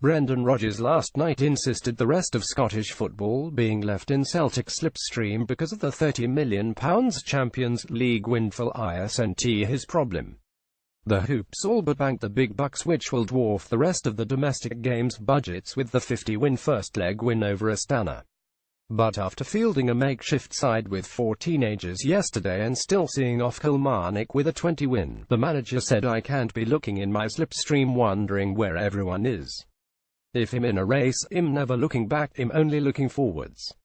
Brendan Rodgers last night insisted the rest of Scottish football being left in Celtic slipstream because of the £30 million Champions League windfall isn't his problem. The Hoops all but banked the big bucks, which will dwarf the rest of the domestic games budgets, with the 50-win first leg win over Astana. But after fielding a makeshift side with 4 teenagers yesterday and still seeing off Kilmarnock with a 20-win, the manager said, "I can't be looking in my slipstream wondering where everyone is. If I'm in a race, I'm never looking back, I'm only looking forwards."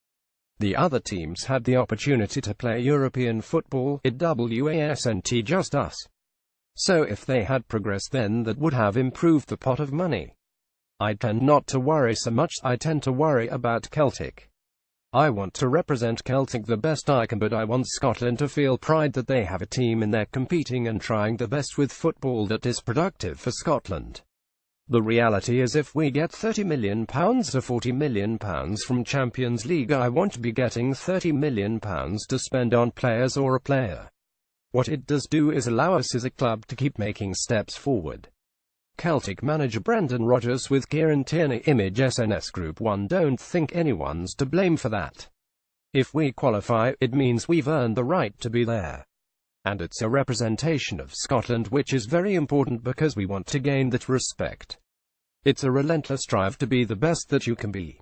The other teams had the opportunity to play European football, it wasn't just us. So if they had progressed, then that would have improved the pot of money. I tend not to worry so much, I tend to worry about Celtic. I want to represent Celtic the best I can, but I want Scotland to feel pride that they have a team and they're competing and trying the best with football that is productive for Scotland. The reality is, if we get £30 million to £40 million from Champions League, I won't be getting £30 million to spend on players or a player. What it does do is allow us as a club to keep making steps forward. Celtic manager Brendan Rodgers with Kieran Tierney, Image SNS Group 1. Don't think anyone's to blame for that. If we qualify, it means we've earned the right to be there. And it's a representation of Scotland, which is very important because we want to gain that respect. It's a relentless drive to be the best that you can be.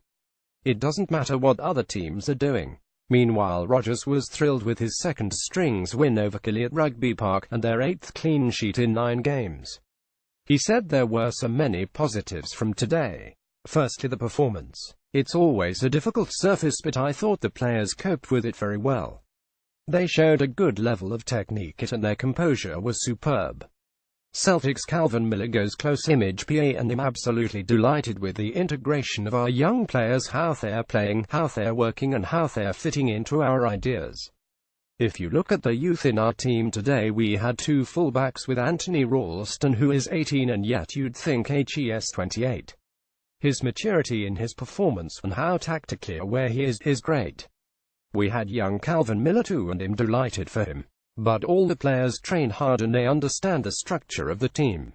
It doesn't matter what other teams are doing. Meanwhile, Rodgers was thrilled with his second strings win over Killie at Rugby Park, and their 8th clean sheet in 9 games. He said there were so many positives from today. Firstly, the performance. It's always a difficult surface, but I thought the players coped with it very well. They showed a good level of technique and their composure was superb. Celtic's Calvin Miller goes close, Image PA, and I'm absolutely delighted with the integration of our young players, how they're playing, how they're working and how they're fitting into our ideas. If you look at the youth in our team today, we had 2 fullbacks with Anthony Ralston, who is 18, and yet you'd think he's 28. His maturity in his performance and how tactically aware he is great. We had young Calvin Miller too, and I'm delighted for him. But all the players train hard and they understand the structure of the team.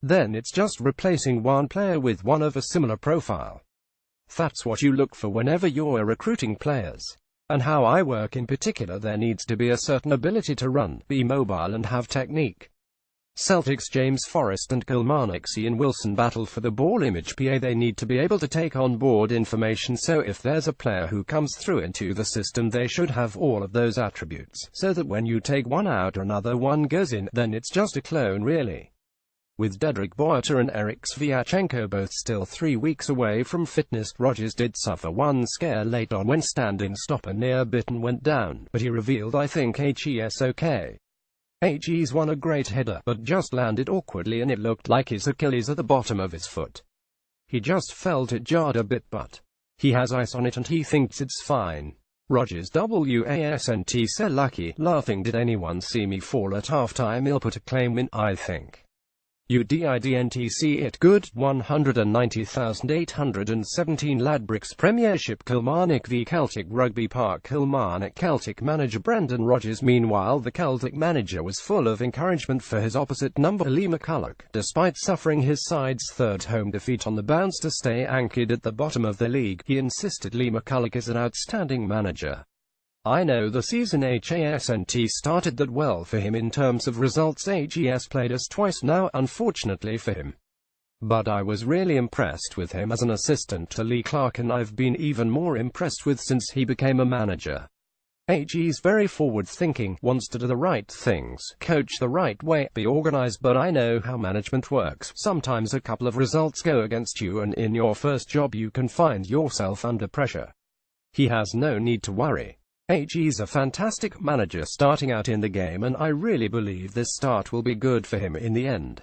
Then it's just replacing one player with one of a similar profile. That's what you look for whenever you're recruiting players. And how I work in particular, there needs to be a certain ability to run, be mobile and have technique. Celtic's James Forrest and Kilmarnock's Ian Wilson battle for the ball, Image PA. They need to be able to take on board information, so if there's a player who comes through into the system, they should have all of those attributes, so that when you take one out, another one goes in, then it's just a clone really. With Dedrick Boyata and Eric Sviatchenko both still 3 weeks away from fitness, Rodgers did suffer one scare late on when stand-in stopper near Bitton went down, but he revealed, "I think he's okay. He's won a great header, but just landed awkwardly and it looked like his Achilles at the bottom of his foot. He just felt it jarred a bit, but he has ice on it and he thinks it's fine." Rodgers wasn't so lucky, laughing, "Did anyone see me fall at halftime? He'll put a claim in, I think. You didn't see it. Good. 190,817 Ladbrokes Premiership, Kilmarnock v Celtic, Rugby Park, Kilmarnock. Celtic manager Brendan Rodgers. Meanwhile, the Celtic manager was full of encouragement for his opposite number, Lee McCulloch. Despite suffering his side's 3rd home defeat on the bounce to stay anchored at the bottom of the league, he insisted Lee McCulloch is an outstanding manager. "I know the season hasn't started that well for him in terms of results. He's played us twice now, unfortunately for him. But I was really impressed with him as an assistant to Lee Clark, and I've been even more impressed with since he became a manager. He's very forward-thinking, wants to do the right things, coach the right way, be organized, but I know how management works. Sometimes a couple of results go against you, and in your first job you can find yourself under pressure. He has no need to worry. He's a fantastic manager starting out in the game, and I really believe this start will be good for him in the end."